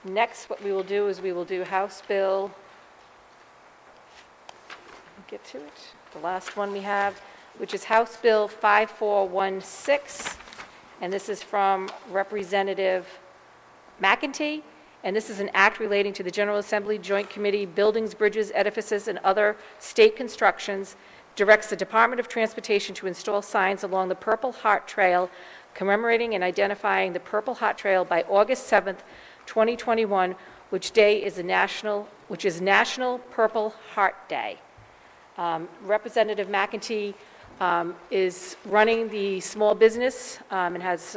Next, what we will do is we will do House Bill, get to it, the last one we have, which is House Bill 5416, and this is from Representative McEntee, and this is an act relating to the General Assembly Joint Committee, Buildings, Bridges, Edifices, and other state constructions, directs the Department of Transportation to install signs along the Purple Heart Trail commemorating and identifying the Purple Heart Trail by August 7th, 2021, which is National Purple Heart Day. Representative McEntee is running the small business and has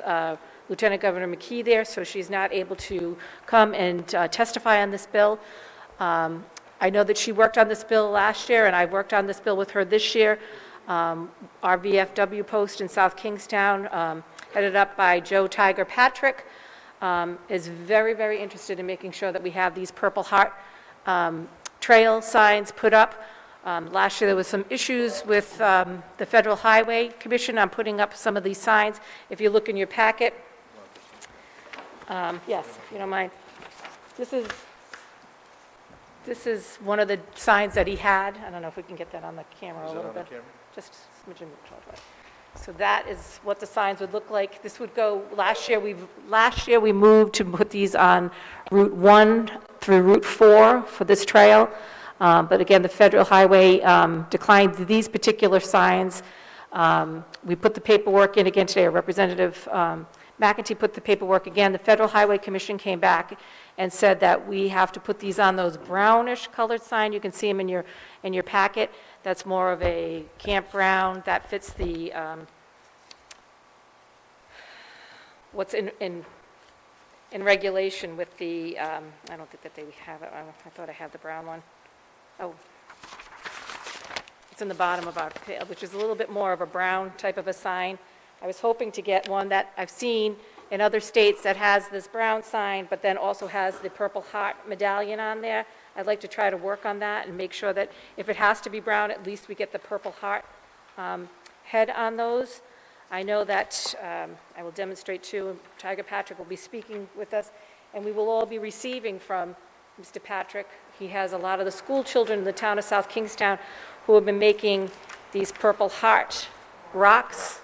Lieutenant Governor McKee there, so she's not able to come and testify on this bill. I know that she worked on this bill last year, and I've worked on this bill with her this year. Our VFW Post in South Kingstown, headed up by Joe Tiger Patrick, is very, very interested in making sure that we have these Purple Heart Trail signs put up. Last year, there was some issues with the Federal Highway Commission on putting up some of these signs. If you look in your packet, yes, if you don't mind, this is one of the signs that he had. I don't know if we can get that on the camera a little bit. Just smidgen. So that is what the signs would look like. This would go, last year we moved to put these on Route 1 through Route 4 for this trail. But again, the Federal Highway declined these particular signs. We put the paperwork in again today. Representative McEntee put the paperwork again. The Federal Highway Commission came back and said that we have to put these on those brownish colored sign. You can see them in your packet. That's more of a campground that fits the what's in regulation with the. I don't think that they have it. I thought I had the brown one. Oh, it's in the bottom of our, which is a little bit more of a brown type of a sign. I was hoping to get one that I've seen in other states that has this brown sign, but then also has the Purple Heart medallion on there. I'd like to try to work on that and make sure that if it has to be brown, at least we get the Purple Heart head on those. I know that I will demonstrate too, and Tiger Patrick will be speaking with us, and we will all be receiving from Mr. Patrick. He has a lot of the school children in the town of South Kingstown who have been making these Purple Heart rocks,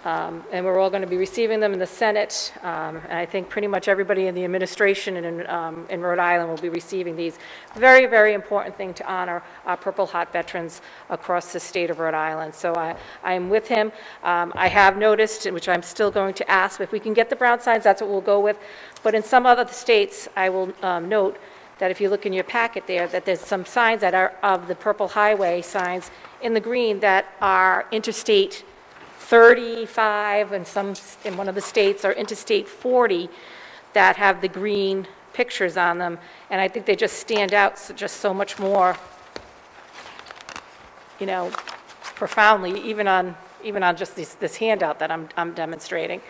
and we're all going to be receiving them in the Senate, and I think pretty much everybody in the administration and in Rhode Island will be receiving these. Very, very important thing to honor our Purple Heart veterans across the state of Rhode Island. So I am with him. I have noticed, which I'm still going to ask, if we can get the brown signs, that's what we'll go with. But in some other states, I will note that if you look in your packet there, that there's some signs that are of the Purple Highway signs in the green that are Interstate 35, and some in one of the states are Interstate 40 that have the green pictures on them, and I think they just stand out just so much more, profoundly, even on just this handout that I'm demonstrating.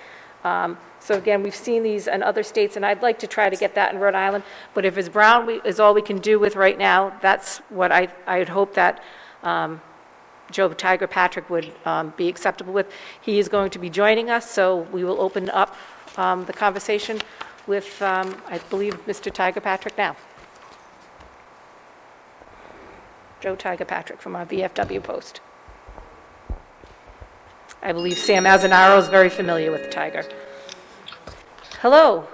So again, we've seen these in other states, and I'd like to try to get that in Rhode Island, but if it's brown is all we can do with right now, that's what I'd hope that Joe Tiger Patrick would be acceptable with. He is going to be joining us, so we will open up the conversation with, I believe, Mr. Tiger Patrick now. Joe Tiger Patrick from our VFW Post. I believe Sam Azzanaro is very familiar with the Tiger. Hello,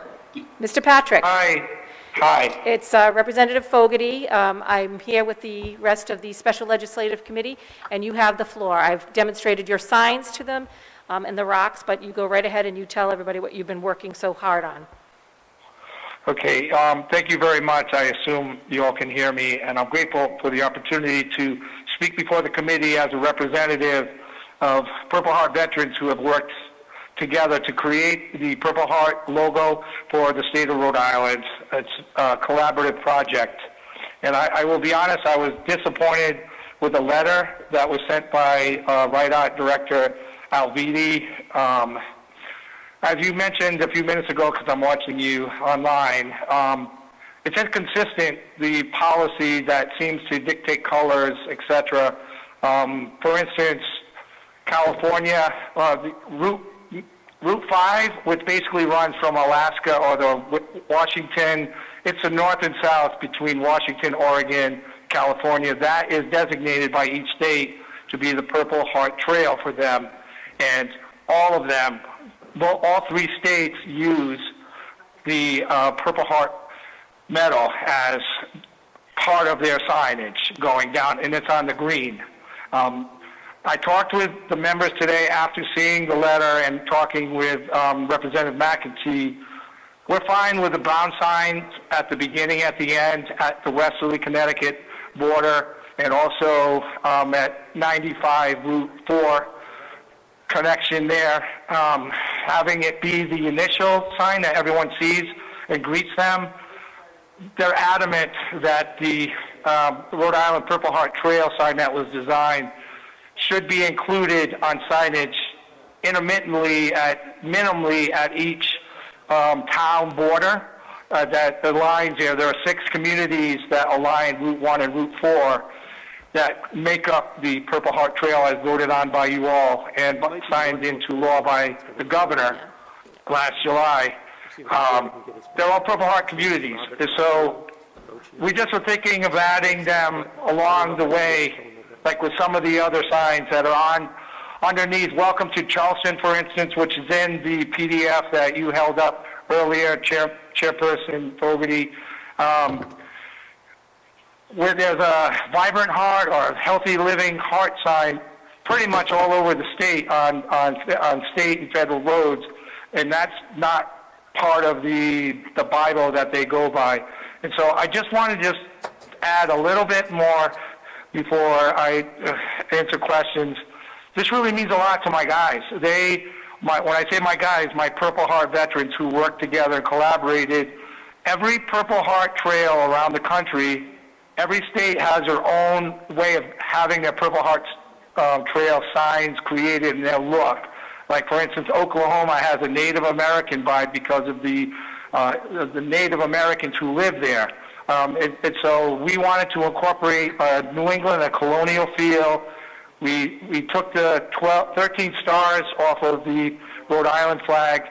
Mr. Patrick. Hi. Hi. It's Representative Fogarty. I'm here with the rest of the Special Legislative Committee, and you have the floor. I've demonstrated your signs to them and the rocks, but you go right ahead and you tell everybody what you've been working so hard on. Okay. Thank you very much. I assume you all can hear me, and I'm grateful for the opportunity to speak before the committee as a representative of Purple Heart veterans who have worked together to create the Purple Heart logo for the state of Rhode Island. It's a collaborative project. And I will be honest, I was disappointed with a letter that was sent by Rhode Art Director Alvidi. As you mentioned a few minutes ago, because I'm watching you online, it's inconsistent, the policy that seems to dictate colors, etc. For instance, California, the Route 5, which basically runs from Alaska or the Washington, it's the north and south between Washington, Oregon, California. That is designated by each state to be the Purple Heart Trail for them. And all of them, all 3 states use the Purple Heart medal as part of their signage going down, and it's on the green. I talked with the members today after seeing the letter and talking with Representative McEntee. We're fine with the brown signs at the beginning, at the end, at the westerly Connecticut border, and also at 95 Route 4 connection there. Having it be the initial sign that everyone sees and greets them. They're adamant that the Rhode Island Purple Heart Trail sign that was designed should be included on signage minimally at each town border that aligns there. There are 6 communities that align Route 1 and Route 4 that make up the Purple Heart Trail as voted on by you all and signed into law by the governor last July. They're all Purple Heart communities. And so we just were thinking of adding them along the way, like with some of the other signs that are on underneath. Welcome to Charleston, for instance, which is in the PDF that you held up earlier, Chairperson Fogarty. Where there's a vibrant heart or healthy living heart sign pretty much all over the state on state and federal roads, and that's not part of the Bible that they go by. And so I just want to just add a little bit more before I answer questions. This really means a lot to my guys. When I say my guys, my Purple Heart veterans who work together and collaborated. Every Purple Heart Trail around the country, every state has their own way of having their Purple Heart Trail signs created and their look. Like, for instance, Oklahoma has a Native American vibe because of the Native Americans who live there. And so we wanted to incorporate New England, a colonial feel. We took the 13 stars off of the Rhode Island flag,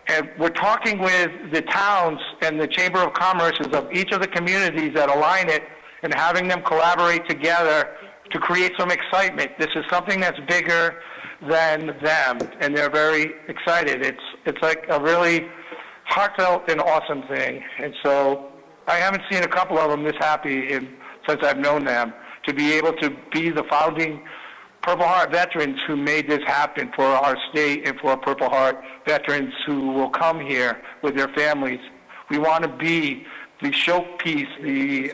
and we're talking with the towns and the Chamber of Commerces of each of the communities that align it and having them collaborate together to create some excitement. This is something that's bigger than them, and they're very excited. It's like a really heartfelt and awesome thing. And so I haven't seen a couple of them this happy since I've known them, to be able to be the founding Purple Heart veterans who made this happen for our state and for Purple Heart veterans who will come here with their families. We want to be the showpiece, we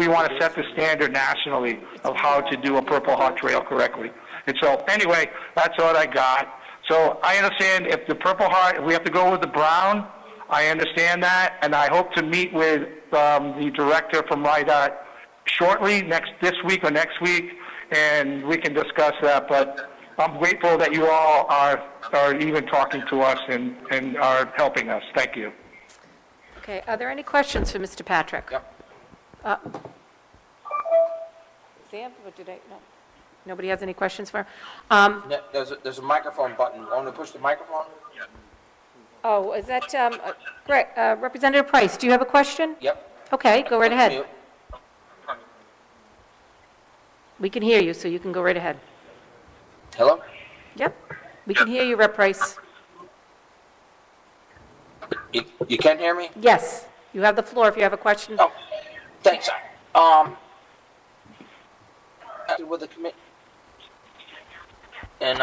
want to set the standard nationally of how to do a Purple Heart Trail correctly. And so anyway, that's what I got. So I understand if the Purple Heart, if we have to go with the brown, I understand that, and I hope to meet with the director from Rhode shortly, this week or next week, and we can discuss that. But I'm grateful that you all are even talking to us and are helping us. Thank you. Okay, are there any questions for Mr. Patrick? Yep. Sam, what did I, no? Nobody has any questions for him? No, there's a microphone button. Want to push the microphone? Yeah. Oh, is that, Greg, Representative Price, do you have a question? Yep. Okay, go right ahead. Mute. We can hear you, so you can go right ahead. Hello? Yep, we can hear you, Rep. Price. You can hear me? Yes, you have the floor if you have a question. Oh, thanks. With the committee, and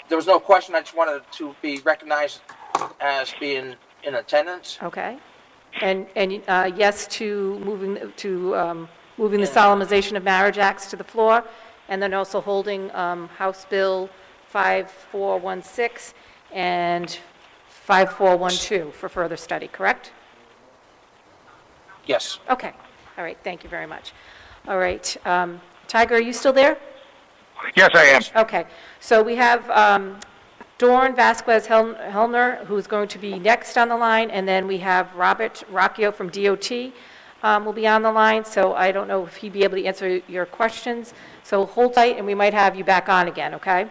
there was no question. I just wanted to be recognized as being in attendance. Okay, and yes to moving the solemnization of marriage acts to the floor, and then also holding House Bill 5416 and 5412 for further study, correct? Yes. Okay, all right, thank you very much. All right, Tiger, are you still there? Yes, I am. Okay, so we have Dora Vasquez Hellner, who's going to be next on the line, and then we have Robert Rocchio from DOT will be on the line, so I don't know if he'd be able to answer your questions. So hold tight, and we might have you back on again, okay?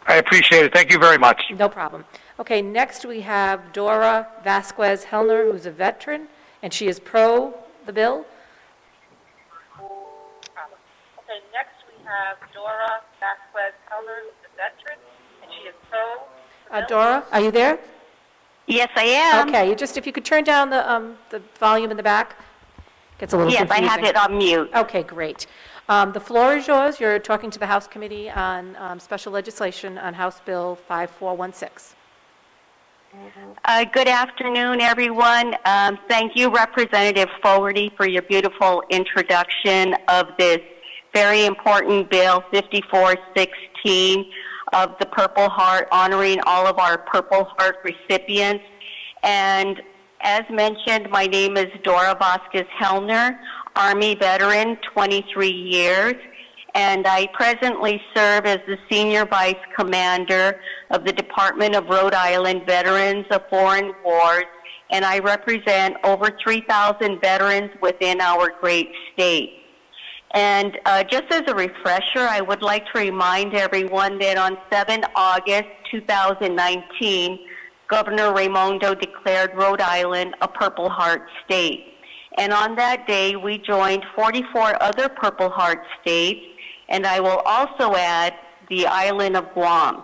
I appreciate it. Thank you very much. No problem. Okay, next we have Dora Vasquez Hellner, who's a veteran, and she is pro the bill. Okay, next we have Dora Vasquez Hellner, who's a veteran, and she is pro. Dora, are you there? Yes, I am. Okay, if you could turn down the volume in the back, gets a little Yes, confusing. I have it on mute. Okay, great. The floor is yours. You're talking to the House Committee on special legislation on House Bill 5416. Good afternoon, everyone. Thank you, Representative Fogarty, for your beautiful introduction of this very important bill, 5416, of the Purple Heart, honoring all of our Purple Heart recipients. And as mentioned, my name is Dora Vasquez Hellner, Army veteran, 23 years, and I presently serve as the Senior Vice Commander of the Department of Rhode Island Veterans of Foreign Wars, and I represent over 3,000 veterans within our great state. And just as a refresher, I would like to remind everyone that on 7 August 2019, Governor Raimondo declared Rhode Island a Purple Heart state. And on that day, we joined 44 other Purple Heart states, and I will also add the island of Guam.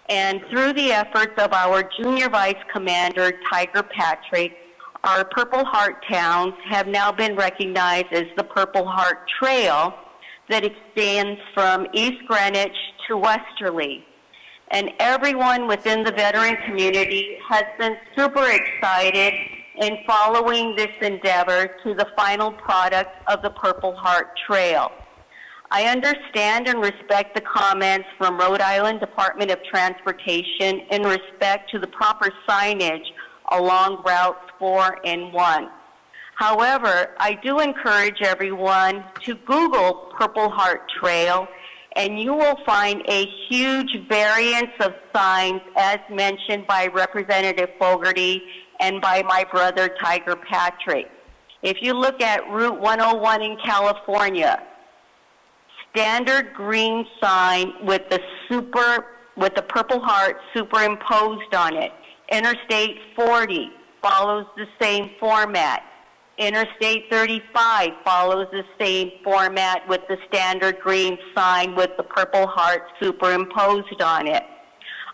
And through the efforts of our Junior Vice Commander, Tiger Patrick, our Purple Heart towns have now been recognized as the Purple Heart Trail that extends from East Greenwich to Westerly. And everyone within the veteran community has been super excited in following this endeavor to the final product of the Purple Heart Trail. I understand and respect the comments from Rhode Island Department of Transportation in respect to the proper signage along routes 4 and 1. However, I do encourage everyone to Google Purple Heart Trail, and you will find a huge variance of signs as mentioned by Representative Fogarty and by my brother Tiger Patrick. If you look at Route 101 in California, standard green sign with the Purple Heart superimposed on it. Interstate 40 follows the same format. Interstate 35 follows the same format with the standard green sign with the Purple Heart superimposed on it.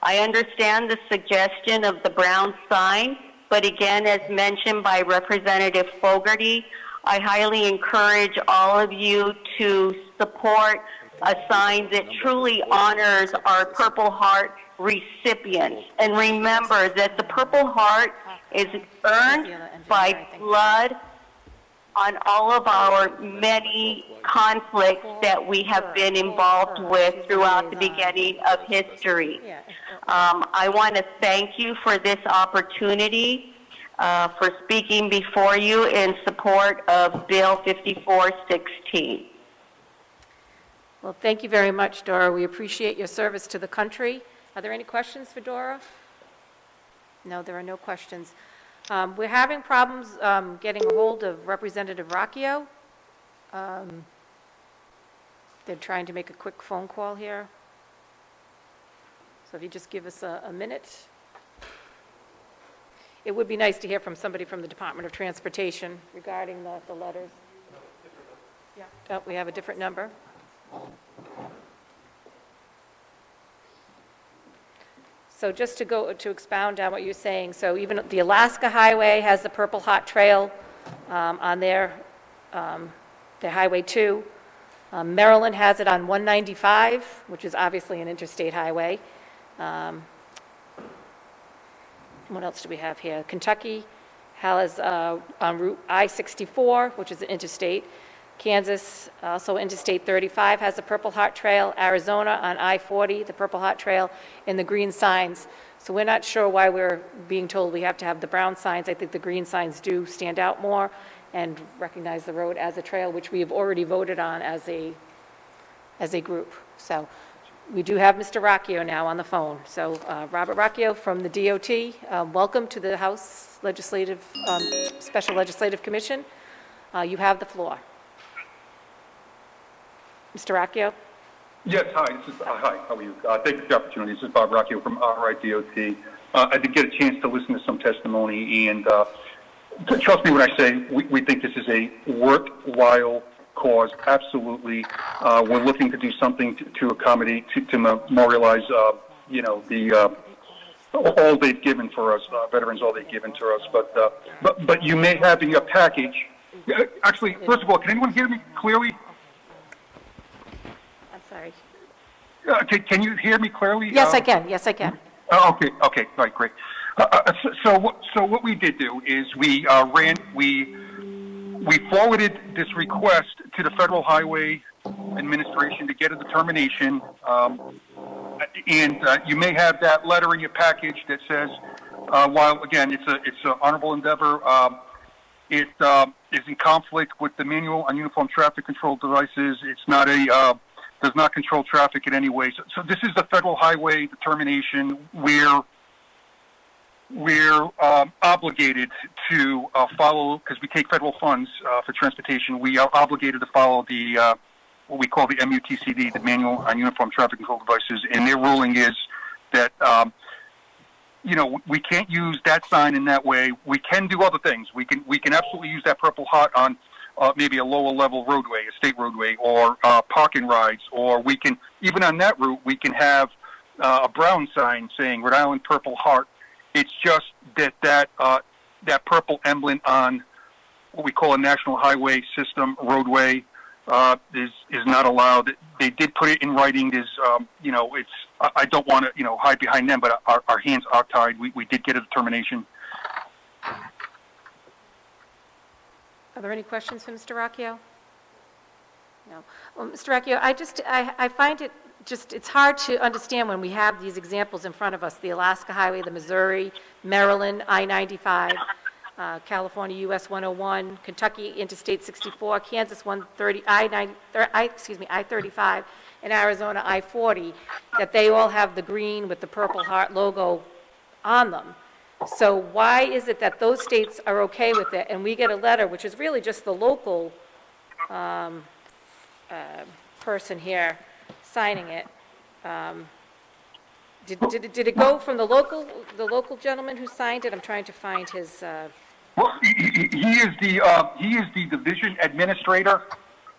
I understand the suggestion of the brown sign, but again, as mentioned by Representative Fogarty, I highly encourage all of you to support a sign that truly honors our Purple Heart recipients. And remember that the Purple Heart is earned by blood on all of our many conflicts that we have been involved with throughout the beginning of history. I want to thank you for this opportunity, for speaking before you in support of Bill 5416. Well, thank you very much, Dora. We appreciate your service to the country. Are there any questions for Dora? No, there are no questions. We're having problems getting a hold of Representative Racchio. They're trying to make a quick phone call here. So if you just give us a minute. It would be nice to hear from somebody from the Department of Transportation regarding the letters. Yeah. Oh, we have a different number. So just to expound on what you're saying, so even the Alaska Highway has the Purple Heart Trail on their Highway 2. Maryland has it on 195, which is obviously an interstate highway. What else do we have here? Kentucky has on Route I-64, which is an interstate. Kansas, also Interstate 35 has the Purple Heart Trail. Arizona on I-40, the Purple Heart Trail, and the green signs. So we're not sure why we're being told we have to have the brown signs. I think the green signs do stand out more and recognize the road as a trail, which we have already voted on as a group. So we do have Mr. Racchio now on the phone. So Robert Racchio from the DOT, welcome to the House Special Legislative Commission. You have the floor. Mr. Racchio? Yes, hi. Hi, how are you? Thank you for the opportunity. This is Bob Rocchio from RIDOT. I did get a chance to listen to some testimony, and trust me when I say we think this is a worthwhile cause. Absolutely. We're looking to do something to accommodate, to memorialize, all they've given for us, veterans, all they've given to us. But you may have in your package. Actually, first of all, can anyone hear me clearly? I'm sorry. Can you hear me clearly? Yes, I can. Yes, I can. Okay. All right, great. So what we did do is we forwarded this request to the Federal Highway Administration to get a determination. And you may have that letter in your package that says, while again it's an honorable endeavor, it is in conflict with the manual on uniform traffic control devices. It's not does not control traffic in any way. So this is the Federal Highway determination where we're obligated to follow, because we take federal funds for transportation. We are obligated to follow the what we call the MUTCD, the Manual on Uniform Traffic Control Devices, and their ruling is that we can't use that sign in that way. We can do other things. We can absolutely use that Purple Heart on maybe a lower level roadway, a state roadway, or parking rides, or we can, even on that route, we can have a brown sign saying Rhode Island Purple Heart. It's just that purple emblem on what we call a national highway system roadway is not allowed. They did put it in writing. There's, I don't want to, hide behind them, but our hands are tied. We did get a determination. Are there any questions for Mr. Rocchio? No. Well, Mr. Rocchio, I find it it's hard to understand when we have these examples in front of us, the Alaska Highway, the Missouri, Maryland, I-95, California US 101, Kentucky Interstate 64, Kansas 130, I-35, and Arizona I-40, that they all have the green with the Purple Heart logo on them. So why is it that those states are okay with it, and we get a letter, which is really just the local person here signing it? Did it go from the local gentleman who signed it? I'm trying to find his. Well, he is the division administrator,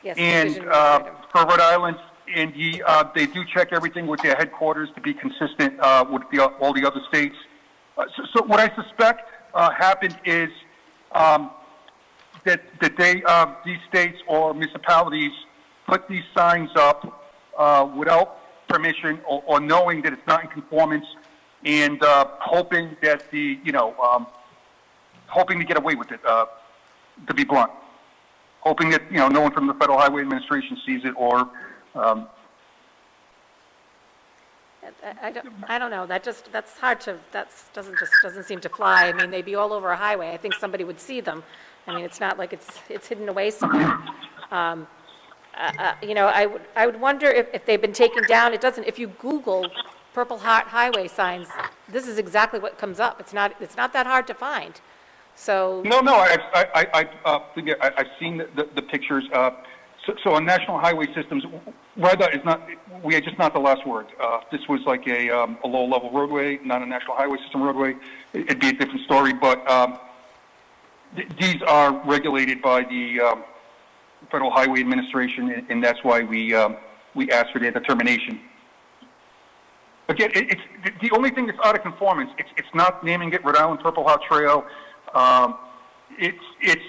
Yes, and division administrator. for Rhode Island, and they do check everything with their headquarters to be consistent with all the other states. So what I suspect happened is that these states or municipalities put these signs up without permission or knowing that it's not in conformance, and hoping that hoping to get away with it, to be blunt. Hoping that, no one from the Federal Highway Administration sees it, or I don't know. That's hard to. Doesn't seem to fly. I mean, they'd be all over a highway. I think somebody would see them. I mean, it's not like it's hidden away somewhere. I would wonder if they've been taken down. It doesn't. If you Google Purple Heart Highway signs, this is exactly what comes up. It's not that hard to find. So no, I've seen the pictures. So on national highway systems, weather is not. We are just not the last word. This was like a low-level roadway, not a national highway system roadway. It'd be a different story, but these are regulated by the Federal Highway Administration, and that's why we asked for their determination. Again, it's the only thing that's out of conformance. It's not naming it Rhode Island Purple Heart Trail. It's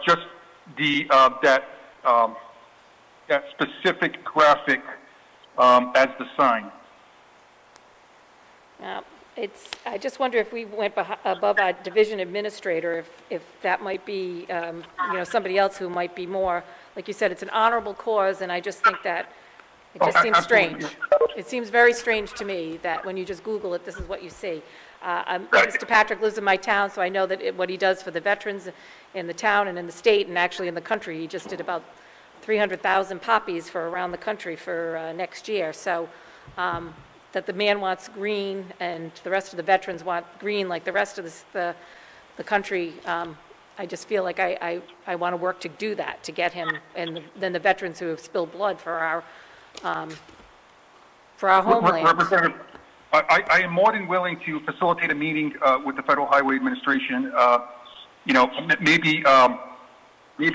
just that specific graphic as the sign. I just wonder if we went above our division administrator, if that might be, somebody else who might be more, like you said, it's an honorable cause, and I just think that it just seems absolutely. strange. It seems very strange to me that when you just Google it, this is what you see. Mr. Patrick lives in my town, so I know that what he does for the veterans in the town and in the state and actually in the country, he just did about 300,000 poppies for around the country for next year. So that the man wants green and the rest of the veterans want green like the rest of the country, I just feel like I want to work to do that, to get him, and then the veterans who have spilled blood for for our homeland. Representative, I am more than willing to facilitate a meeting with the Federal Highway Administration. Maybe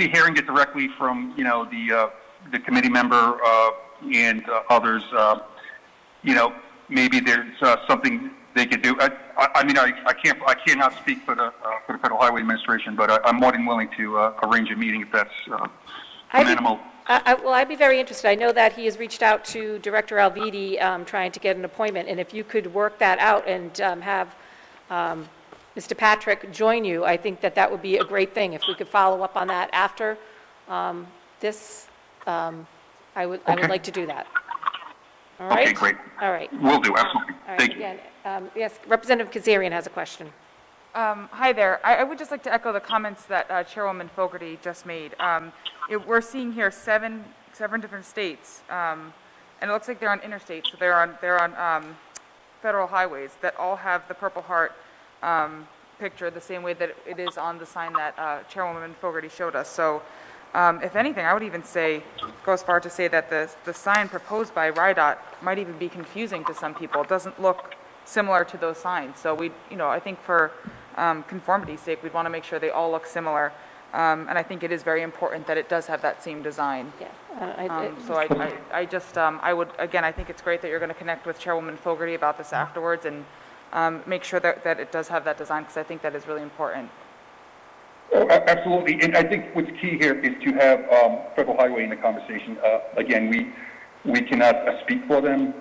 hearing it directly from the committee member and others. Maybe there's something they could do. I cannot speak for the Federal Highway Administration, but I'm more than willing to arrange a meeting if that's amenable. I'd be very interested. I know that he has reached out to Director Alvidi trying to get an appointment, and if you could work that out and have Mr. Patrick join you, I think that would be a great thing. If we could follow up on that after this, I would like to do that. All right? Okay, great. All right. Will do, absolutely. All right. Thank you. Again, yes, Representative Kazarian has a question. Hi there. I would just like to echo the comments that Chairwoman Fogarty just made. We're seeing here seven different states, and it looks like they're on interstates, so they're on federal highways that all have the Purple Heart picture the same way that it is on the sign that Chairwoman Fogarty showed us. So, if anything, I would even go as far to say that the sign proposed by RIDOT might even be confusing to some people. It doesn't look similar to those signs. So I think for conformity's sake, we'd want to make sure they all look similar. And I think it is very important that it does have that same design. Yeah. I think it's great that you're going to connect with Chairwoman Fogarty about this afterwards and make sure that it does have that design, because I think that is really important. Oh, absolutely, and I think what's key here is to have Federal Highway in the conversation. Again, we cannot speak for them,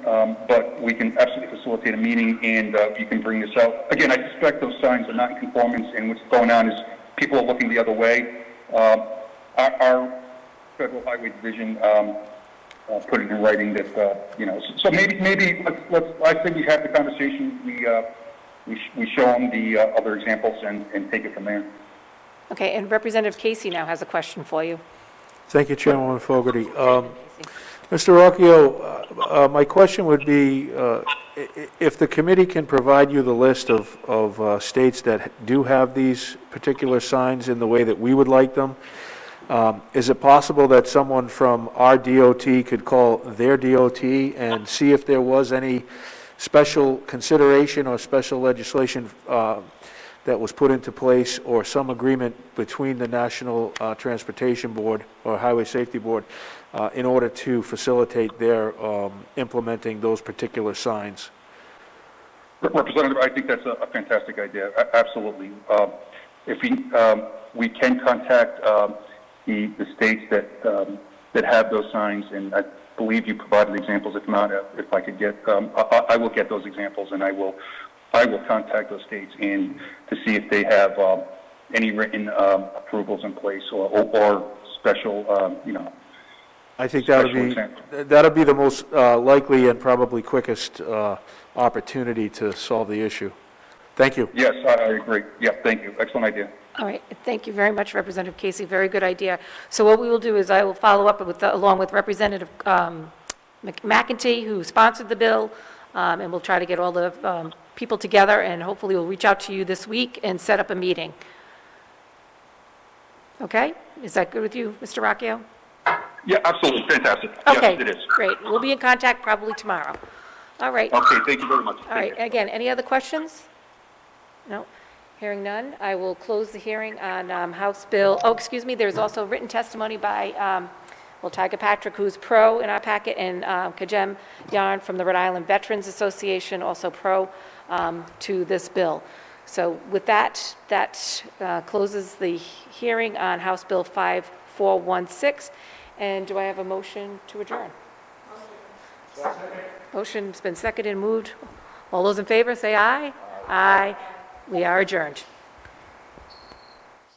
but we can absolutely facilitate a meeting, and you can bring this out. Again, I suspect those signs are not in conformance, and what's going on is people are looking the other way. Our Federal Highway Division put it in writing that, so maybe let's, I think we have the conversation, we show them the other examples and take it from there. Okay, and Representative Casey now has a question for you. Thank you, Chairwoman Fogarty. Mr. Rocchio, my question would be, if the committee can provide you the list of states that do have these particular signs in the way that we would like them, is it possible that someone from our DOT could call their DOT and see if there was any special consideration or special legislation that was put into place, or some agreement between the National Transportation Board or Highway Safety Board in order to facilitate their implementing those particular signs? Representative, I think that's a fantastic idea. Absolutely. If we can contact the states that have those signs, and I believe you provided examples. If not, if I could get, I will get those examples, and I will contact those states and to see if they have any written approvals in place or special, I think that'll be the most likely and probably quickest opportunity to solve the issue. Thank you. Yes, I agree. Yeah, thank you. Excellent idea. All right, thank you very much, Representative Casey. Very good idea. So what we will do is I will follow up along with Representative McEntee, who sponsored the bill, and we'll try to get all the people together, and hopefully we'll reach out to you this week and set up a meeting. Okay? Is that good with you, Mr. Rocchio? Yeah, absolutely. Fantastic. Okay, yes, it is. Great. We'll be in contact probably tomorrow. All right. Okay, thank you very much. All right, again, any other questions? No? Hearing none, I will close the hearing on House Bill, there's also written testimony by, Tiger Patrick, who's pro in our packet, and Kajem Yarn from the Rhode Island Veterans Association, also pro to this bill. So with that closes the hearing on House Bill 5416. And do I have a motion to adjourn? Motion's been seconded and moved. All those in favor, say aye. Aye. We are adjourned.